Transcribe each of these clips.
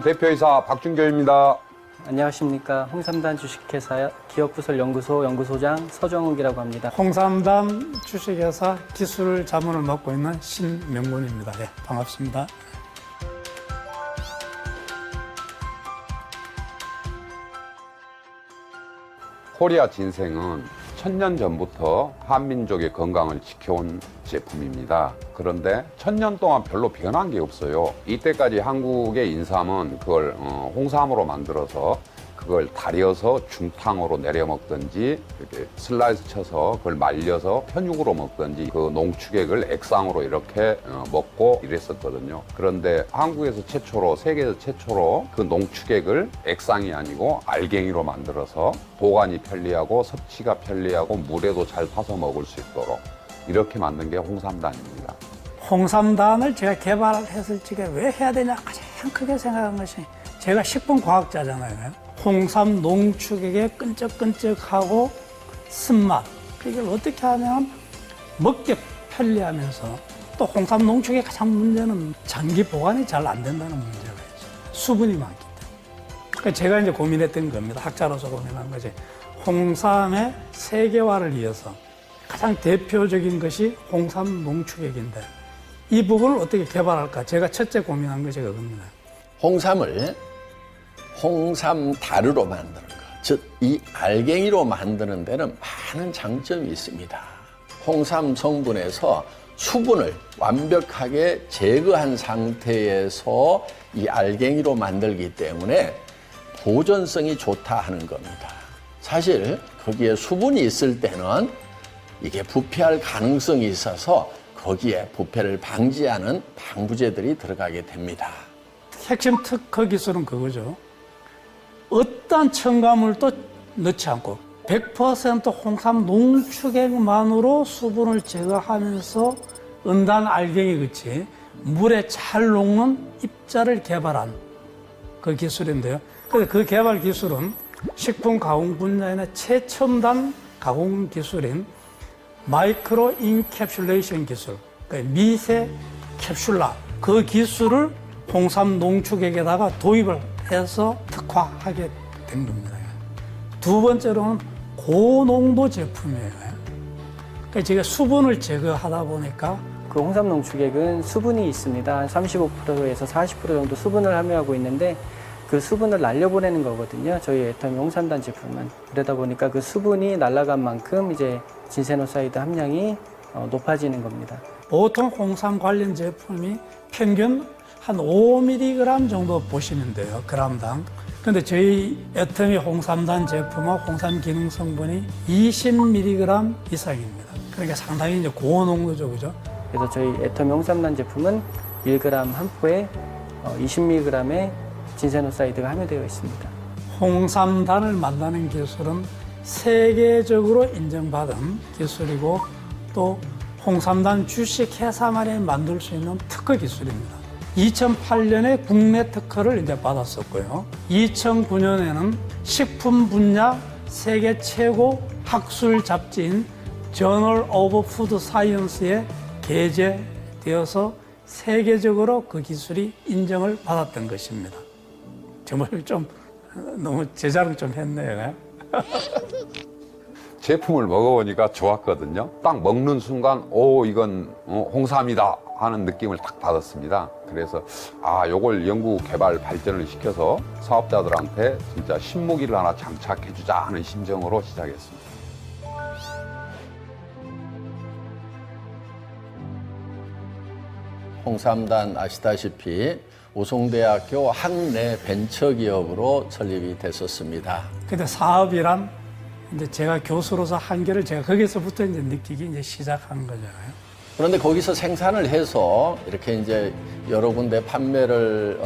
대표이사 박준교입니다. 안녕하십니까. 홍삼단 주식회사 기업부설연구소 연구소장 서정욱이라고 합니다. 홍삼단 주식회사 기술 자문을 맡고 있는 신명군입니다. 네, 반갑습니다. 코리아 진생은 1000년 전부터 한민족의 건강을 지켜온 제품입니다. 그런데 1000년 동안 별로 변한 게 없어요. 이때까지 한국의 인삼은 그걸 홍삼으로 만들어서 그걸 달여서 중탕으로 내려 먹든지 이렇게 슬라이스 쳐서 그걸 말려서 편육으로 먹든지 그 농축액을 액상으로 이렇게 먹고 이랬었거든요. 그런데 한국에서 최초로, 세계에서 최초로 그 농축액을 액상이 아니고 알갱이로 만들어서 보관이 편리하고 섭취가 편리하고 물에도 잘 타서 먹을 수 있도록 이렇게 만든 게 홍삼단입니다. 홍삼단을 제가 개발했을 적에 왜 해야 되냐 가장 크게 생각한 것이 제가 식품과학자잖아요. 홍삼 농축액의 끈적끈적하고 쓴맛 이걸 어떻게 하면 먹기 편리하면서 또 홍삼 농축의 가장 문제는 장기 보관이 잘 안 된다는 문제가 있어요. 수분이 많기 때문에. 그러니까 제가 이제 고민했던 겁니다. 학자로서 고민한 것이 홍삼의 세계화를 위해서 가장 대표적인 것이 홍삼 농축액인데 이 부분을 어떻게 개발할까? 제가 첫째 고민한 것이 그겁니다. 홍삼을 홍삼 다르로 만드는 것, 즉 이 알갱이로 만드는 데는 많은 장점이 있습니다. 홍삼 성분에서 수분을 완벽하게 제거한 상태에서 이 알갱이로 만들기 때문에 보존성이 좋다 하는 겁니다. 사실 거기에 수분이 있을 때는 이게 부패할 가능성이 있어서 거기에 부패를 방지하는 방부제들이 들어가게 됩니다. 핵심 특허 기술은 그거죠. 어떤 첨가물도 넣지 않고 100% 홍삼 농축액만으로 수분을 제거하면서 은단 알갱이 같이 물에 잘 녹는 입자를 개발한 그 기술인데요. 그래서 그 개발 기술은 식품 가공 분야의 최첨단 가공 기술인 마이크로 인캡슐레이션 기술, 그러니까 미세 캡슐라 그 기술을 홍삼 농축액에다가 도입을 해서 특화하게 된 겁니다. 두 번째로는 고농도 제품이에요. 그러니까 제가 수분을 제거하다 보니까 그 홍삼 농축액은 수분이 있습니다. 한 35%에서 40% 정도 수분을 함유하고 있는데 그 수분을 날려보내는 거거든요. 저희 애터미 홍삼단 제품은. 그러다 보니까 그 수분이 날아간 만큼 이제 진세노사이드 함량이 높아지는 겁니다. 보통 홍삼 관련 제품이 평균 한 5mg 정도 보시면 돼요, 그람당. 근데 저희 애터미 홍삼단 제품은 홍삼 기능 성분이 20mg 이상입니다. 그러니까 상당히 이제 고농도죠, 그죠? 그래서 저희 애터미 홍삼단 제품은 1g 한 포에 20mg의 진세노사이드가 함유되어 있습니다. 홍삼단을 만드는 기술은 세계적으로 인정받은 기술이고 또 홍삼단 주식회사만이 만들 수 있는 특허 기술입니다. 2008년에 국내 특허를 이제 받았었고요. 2009년에는 식품 분야 세계 최고 학술 잡지인 저널 오브 푸드 사이언스에 게재되어서 세계적으로 그 기술이 인정을 받았던 것입니다. 정말 좀 너무 제 자랑 좀 했네요. 제품을 먹어보니까 좋았거든요. 딱 먹는 순간 이건 홍삼이다 하는 느낌을 딱 받았습니다. 그래서 요걸 연구 개발 발전을 시켜서 사업자들한테 진짜 신무기를 하나 장착해주자 하는 심정으로 시작했습니다. 홍삼단 아시다시피 우송대학교 학내 벤처기업으로 설립이 됐었습니다. 근데 사업이란 이제 제가 교수로서 한계를 제가 거기서부터 이제 느끼기 이제 시작한 거잖아요. 그런데 거기서 생산을 해서 이렇게 이제 여러 군데 판매를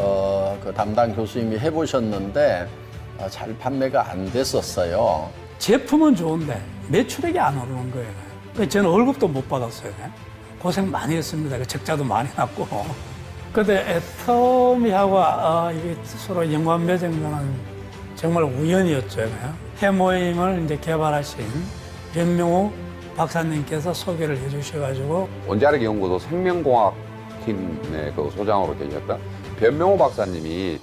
그 담당 교수님이 해보셨는데 잘 판매가 안 됐었어요. 제품은 좋은데 매출액이 안 오르는 거예요. 그래서 저는 월급도 못 받았어요. 고생 많이 했습니다. 적자도 많이 났고. 근데 애터미하고 이게 서로 연관 맺은 거는 정말 우연이었죠. 해모임을 이제 개발하신 변명호 박사님께서 소개를 해주셔가지고 원자력 연구소 생명공학 팀의 그 소장으로 계셨던 변명호 박사님이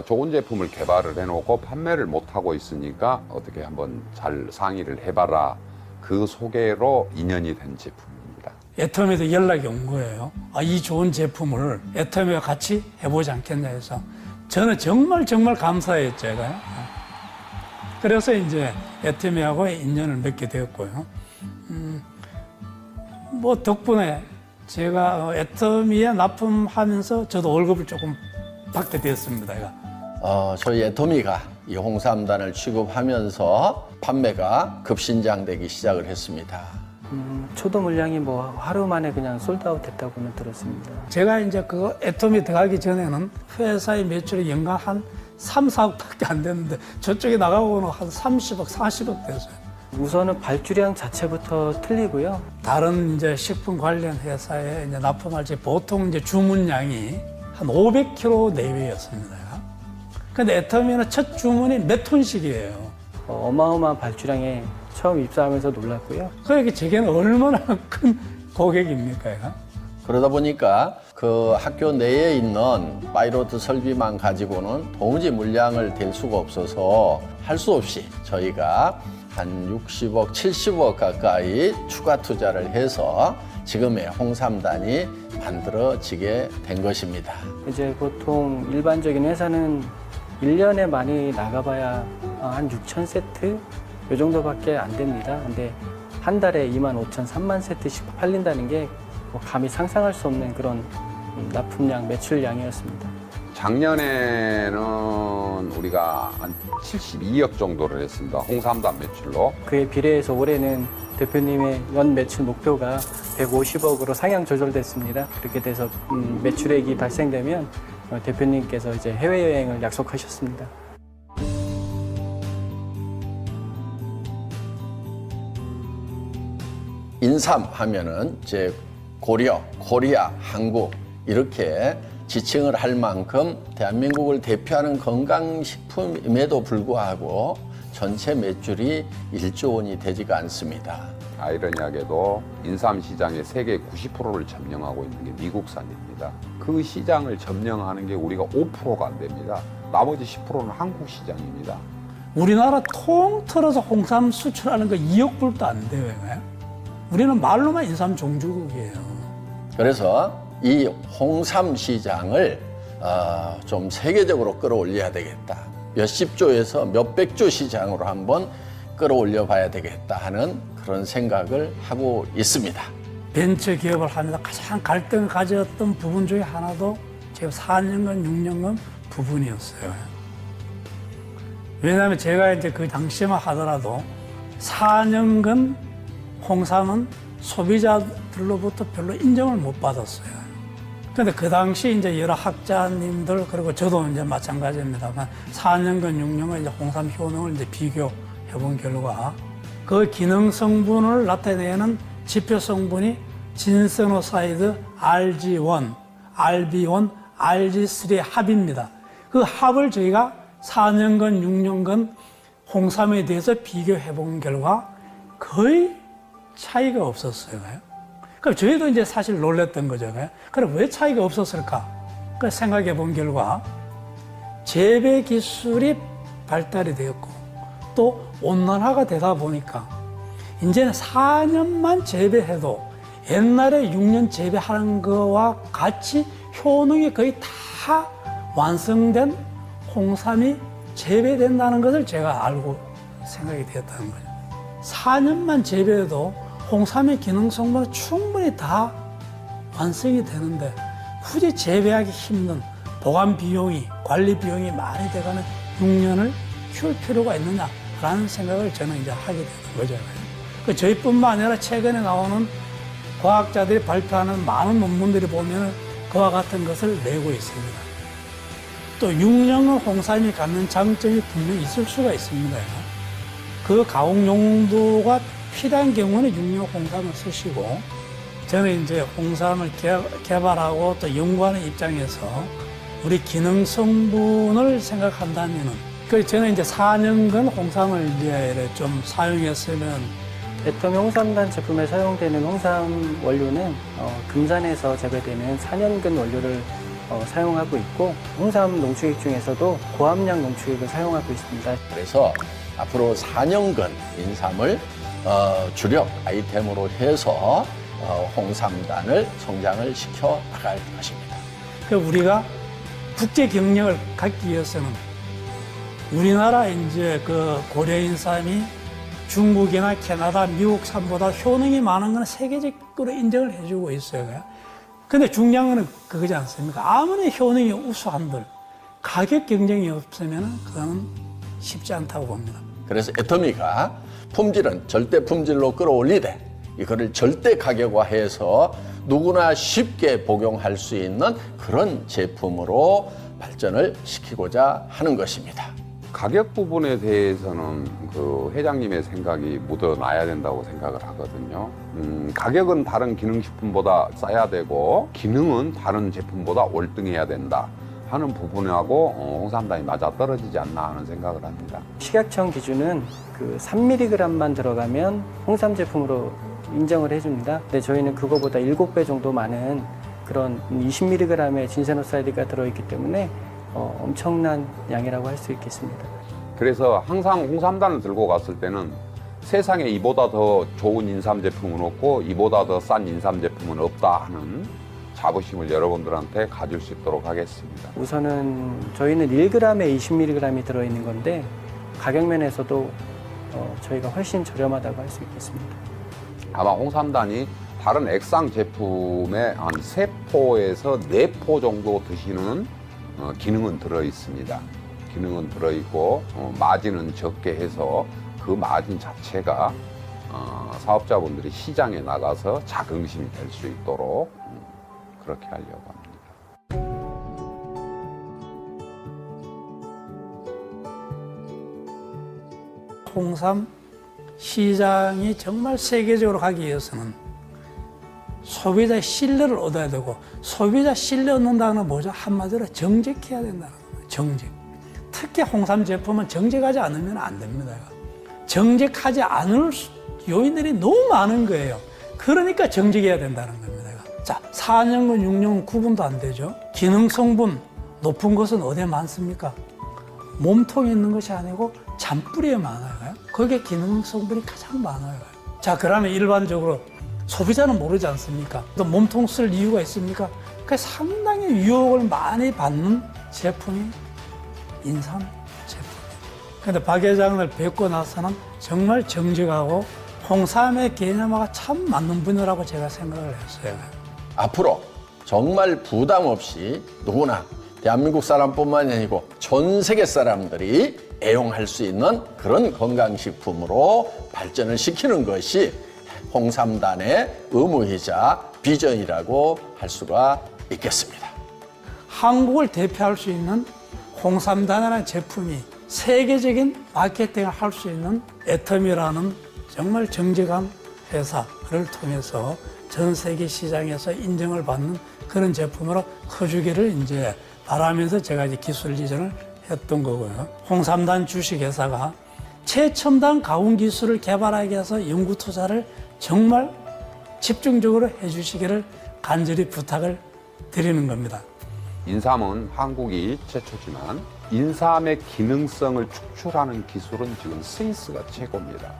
좋은 제품을 개발을 해놓고 판매를 못하고 있으니까 어떻게 한번 잘 상의를 해봐라. 그 소개로 인연이 된 제품입니다. 애터미에도 연락이 온 거예요. 이 좋은 제품을 애터미와 같이 해보지 않겠냐 해서 저는 정말 감사해요, 제가요. 그래서 이제 애터미하고 인연을 맺게 되었고요. 뭐 덕분에 제가 애터미에 납품하면서 저도 월급을 조금 받게 되었습니다. 저희 애터미가 이 홍삼단을 취급하면서 판매가 급신장되기 시작을 했습니다. 초도 물량이 뭐 하루 만에 그냥 솔드아웃 됐다고는 들었습니다. 제가 이제 그 애터미 들어가기 전에는 회사의 매출이 연간 한 3, 4억밖에 안 됐는데 저쪽에 나가고는 한 30억, 40억 됐어요. 우선은 발주량 자체부터 틀리고요. 다른 이제 식품 관련 회사에 이제 납품할 때 보통 이제 주문량이 한 500kg 내외였습니다. 근데 애터미는 첫 주문이 몇 톤씩이에요. 어마어마한 발주량에 처음 입사하면서 놀랐고요. 그러니까 제게는 얼마나 큰 고객입니까, 얘가? 그러다 보니까 그 학교 내에 있는 파이로트 설비만 가지고는 도무지 물량을 댈 수가 없어서 할 수 없이 저희가 한 60억, 70억 가까이 추가 투자를 해서 지금의 홍삼단이 만들어지게 된 것입니다. 이제 보통 일반적인 회사는 1년에 많이 나가봐야 한 6,000세트 이 정도밖에 안 됩니다. 근데 한 달에 25,000, 3만 세트씩 팔린다는 게 뭐 감히 상상할 수 없는 그런 납품량, 매출량이었습니다. 작년에는 우리가 한 72억 정도를 했습니다. 홍삼단 매출로. 그에 비례해서 올해는 대표님의 연 매출 목표가 150억으로 상향 조절됐습니다. 그렇게 돼서 매출액이 발생되면 대표님께서 이제 해외여행을 약속하셨습니다. 인삼 하면은 이제 고려, 코리아, 한국 이렇게 지칭을 할 만큼 대한민국을 대표하는 건강식품임에도 불구하고 전체 매출이 1조 원이 되지가 않습니다. 아이러니하게도 인삼 시장의 세계 90%를 점령하고 있는 게 미국산입니다. 그 시장을 점령하는 게 우리가 5%가 안 됩니다. 나머지 10%는 한국 시장입니다. 우리나라 통틀어서 홍삼 수출하는 거 2억 불도 안 돼요, 얘가요. 우리는 말로만 인삼 종주국이에요. 그래서 이 홍삼 시장을 좀 세계적으로 끌어올려야 되겠다. 몇십 조에서 몇백 조 시장으로 한번 끌어올려 봐야 되겠다 하는 그런 생각을 하고 있습니다. 벤처 기업을 하면서 가장 갈등을 가졌던 부분 중에 하나도 제가 4년간, 6년간 부분이었어요. 왜냐하면 제가 이제 그 당시만 하더라도 4년간 홍삼은 소비자들로부터 별로 인정을 못 받았어요. 근데 그 당시 이제 여러 학자님들 그리고 저도 이제 마찬가지입니다만 4년간, 6년간 이제 홍삼 효능을 이제 비교해 본 결과 그 기능 성분을 나타내는 지표 성분이 진세노사이드 RG1, RB1, RG3의 합입니다. 그 합을 저희가 4년간, 6년간 홍삼에 대해서 비교해 본 결과 거의 차이가 없었어요. 그럼 저희도 이제 사실 놀랬던 거죠. 그럼 왜 차이가 없었을까? 그 생각해 본 결과 재배 기술이 발달이 되었고 또 온난화가 되다 보니까 이제는 4년만 재배해도 옛날에 6년 재배하는 거와 같이 효능이 거의 다 완성된 홍삼이 재배된다는 것을 제가 알고 생각이 되었다는 거죠. 4년만 재배해도 홍삼의 기능 성분은 충분히 다 완성이 되는데 굳이 재배하기 힘든 보관 비용이, 관리 비용이 많이 돼가는 6년을 키울 필요가 있느냐라는 생각을 저는 이제 하게 되는 거죠. 저희뿐만 아니라 최근에 나오는 과학자들이 발표하는 많은 논문들이 보면 그와 같은 것을 내고 있습니다. 또 6년은 홍삼이 갖는 장점이 분명히 있을 수가 있습니다. 그 가공 용도가 필요한 경우는 6년 홍삼을 쓰시고 저는 이제 홍삼을 개발하고 또 연구하는 입장에서 우리 기능 성분을 생각한다면은 그래서 저는 이제 4년간 홍삼을 이제 좀 사용했으면 애터미 홍삼단 제품에 사용되는 홍삼 원료는 금산에서 재배되는 4년근 원료를 사용하고 있고 홍삼 농축액 중에서도 고함량 농축액을 사용하고 있습니다. 그래서 앞으로 4년간 인삼을 주력 아이템으로 해서 홍삼단을 성장을 시켜 나갈 것입니다. 우리가 국제 경력을 갖기 위해서는 우리나라 이제 그 고려인삼이 중국이나 캐나다, 미국 삼보다 효능이 많은 건 세계적으로 인정을 해주고 있어요. 근데 중요한 건 그거지 않습니까? 아무리 효능이 우수한들 가격 경쟁이 없으면 그거는 쉽지 않다고 봅니다. 그래서 애터미가 품질은 절대 품질로 끌어올리되 이거를 절대 가격화해서 누구나 쉽게 복용할 수 있는 그런 제품으로 발전을 시키고자 하는 것입니다. 가격 부분에 대해서는 그 회장님의 생각이 묻어나야 된다고 생각을 하거든요. 가격은 다른 기능식품보다 싸야 되고 기능은 다른 제품보다 월등해야 된다 하는 부분하고 홍삼단이 맞아 떨어지지 않나 하는 생각을 합니다. 식약청 기준은 그 3mg만 들어가면 홍삼 제품으로 인정을 해줍니다. 근데 저희는 그거보다 7배 정도 많은 그런 20mg의 진세노사이드가 들어있기 때문에 엄청난 양이라고 할 수 있겠습니다. 그래서 항상 홍삼단을 들고 갔을 때는 세상에 이보다 더 좋은 인삼 제품은 없고 이보다 더 싼 인삼 제품은 없다 하는 자부심을 여러분들한테 가질 수 있도록 하겠습니다. 우선은 저희는 1g에 20mg이 들어있는 건데 가격 면에서도 저희가 훨씬 저렴하다고 할 수 있겠습니다. 아마 홍삼단이 다른 액상 제품의 한 3포에서 4포 정도 드시는 기능은 들어 있습니다. 기능은 들어 있고 마진은 적게 해서 그 마진 자체가 사업자분들이 시장에 나가서 자긍심이 될 수 있도록 그렇게 하려고 합니다. 홍삼 시장이 정말 세계적으로 가기 위해서는 소비자의 신뢰를 얻어야 되고, 소비자 신뢰 얻는다는 건 뭐죠? 한마디로 정직해야 된다는 거예요. 정직. 특히 홍삼 제품은 정직하지 않으면 안 됩니다. 정직하지 않을 요인들이 너무 많은 거예요. 그러니까 정직해야 된다는 겁니다. 자, 4년근 6년은 구분도 안 되죠. 기능 성분 높은 것은 어디에 많습니까? 몸통에 있는 것이 아니고 잔뿌리에 많아요. 거기에 기능 성분이 가장 많아요. 자, 그러면 일반적으로 소비자는 모르지 않습니까? 또 몸통 쓸 이유가 있습니까? 그 상당히 유혹을 많이 받는 제품이 인삼 제품이에요. 근데 박 회장을 뵙고 나서는 정말 정직하고 홍삼의 개념화가 참 맞는 분이라고 제가 생각을 했어요. 앞으로 정말 부담 없이 누구나 대한민국 사람뿐만이 아니고 전 세계 사람들이 애용할 수 있는 그런 건강식품으로 발전을 시키는 것이 홍삼단의 의무이자 비전이라고 할 수가 있겠습니다. 한국을 대표할 수 있는 홍삼단이라는 제품이 세계적인 마케팅을 할 수 있는 애터미라는 정말 정직한 회사를 통해서 전 세계 시장에서 인정을 받는 그런 제품으로 커주기를 이제 바라면서 제가 이제 기술 이전을 했던 거고요. 홍삼단 주식회사가 최첨단 가공 기술을 개발하기 위해서 연구 투자를 정말 집중적으로 해주시기를 간절히 부탁을 드리는 겁니다. 인삼은 한국이 최초지만 인삼의 기능성을 축출하는 기술은 지금 스위스가 최고입니다.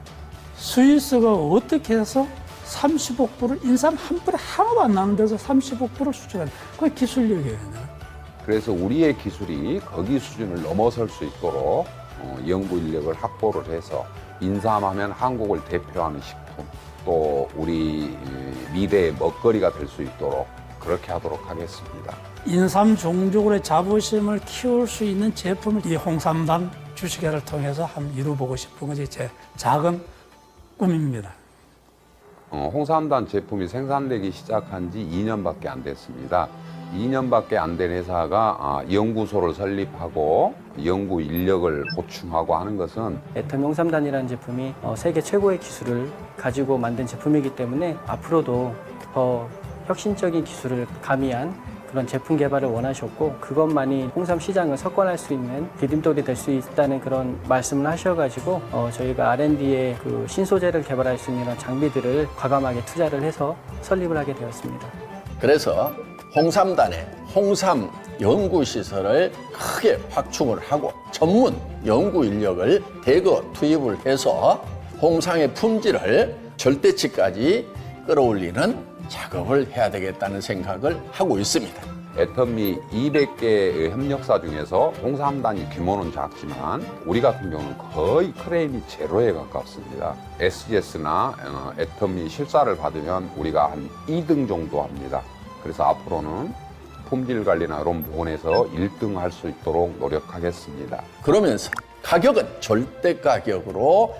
스위스가 어떻게 해서 35%를 인삼 한 뿌리 하나도 안 나는 데서 35%를 수출하는 그게 기술력이에요. 그래서 우리의 기술이 거기 수준을 넘어설 수 있도록 연구 인력을 확보를 해서 인삼하면 한국을 대표하는 식품 또 우리 미래의 먹거리가 될 수 있도록 그렇게 하도록 하겠습니다. 인삼 종족으로의 자부심을 키울 수 있는 제품을 이 홍삼단 주식회를 통해서 한번 이루어보고 싶은 것이 제 작은 꿈입니다. 홍삼단 제품이 생산되기 시작한 지 2년밖에 안 됐습니다. 2년밖에 안 된 회사가 연구소를 설립하고 연구 인력을 보충하고 하는 것은 애터미 홍삼단이라는 제품이 세계 최고의 기술을 가지고 만든 제품이기 때문에 앞으로도 더 혁신적인 기술을 가미한 그런 제품 개발을 원하셨고 그것만이 홍삼 시장을 석권할 수 있는 디딤돌이 될 수 있다는 그런 말씀을 하셔가지고 저희가 R&D에 그 신소재를 개발할 수 있는 이런 장비들을 과감하게 투자를 해서 설립을 하게 되었습니다. 그래서 홍삼단에 홍삼 연구시설을 크게 확충을 하고 전문 연구 인력을 대거 투입을 해서 홍삼의 품질을 절대치까지 끌어올리는 작업을 해야 되겠다는 생각을 하고 있습니다. 애터미 200개의 협력사 중에서 홍삼단위 규모는 작지만 우리 같은 경우는 거의 크레임이 제로에 가깝습니다. SGS나 애터미 실사를 받으면 우리가 한 2등 정도 합니다. 그래서 앞으로는 품질 관리나 이런 부분에서 1등 할 수 있도록 노력하겠습니다. 그러면서 가격은 절대 가격으로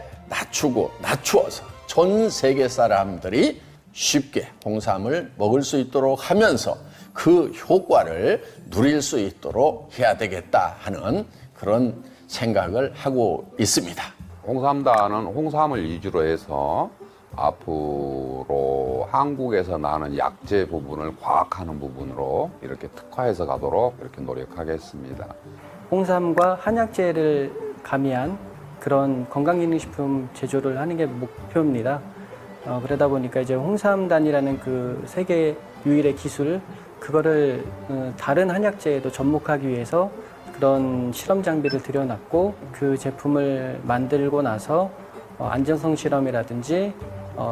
낮추어서 전 세계 사람들이 쉽게 홍삼을 먹을 수 있도록 하면서 그 효과를 누릴 수 있도록 해야 되겠다 하는 그런 생각을 하고 있습니다. 홍삼단은 홍삼을 위주로 해서 앞으로 한국에서 나는 약재 부분을 과학하는 부분으로 이렇게 특화해서 가도록 이렇게 노력하겠습니다. 홍삼과 한약재를 가미한 그런 건강기능식품 제조를 하는 게 목표입니다. 그러다 보니까 이제 홍삼단이라는 그 세계 유일의 기술, 그거를 다른 한약재에도 접목하기 위해서 그런 실험 장비를 들여놨고 그 제품을 만들고 나서 안전성 실험이라든지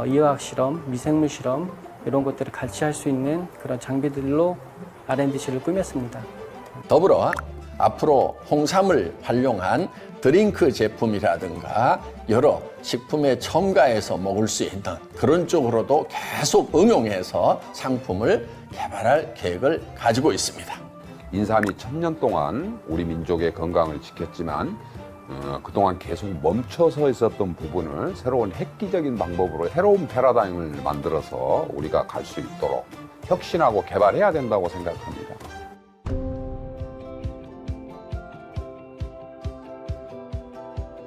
이화학 실험, 미생물 실험 이런 것들을 같이 할 수 있는 그런 장비들로 R&D실을 꾸몄습니다. 더불어 앞으로 홍삼을 활용한 드링크 제품이라든가 여러 식품에 첨가해서 먹을 수 있는 그런 쪽으로도 계속 응용해서 상품을 개발할 계획을 가지고 있습니다. 인삼이 1000년 동안 우리 민족의 건강을 지켰지만 그동안 계속 멈춰서 있었던 부분을 새로운 획기적인 방법으로 새로운 패러다임을 만들어서 우리가 갈 수 있도록 혁신하고 개발해야 된다고 생각합니다.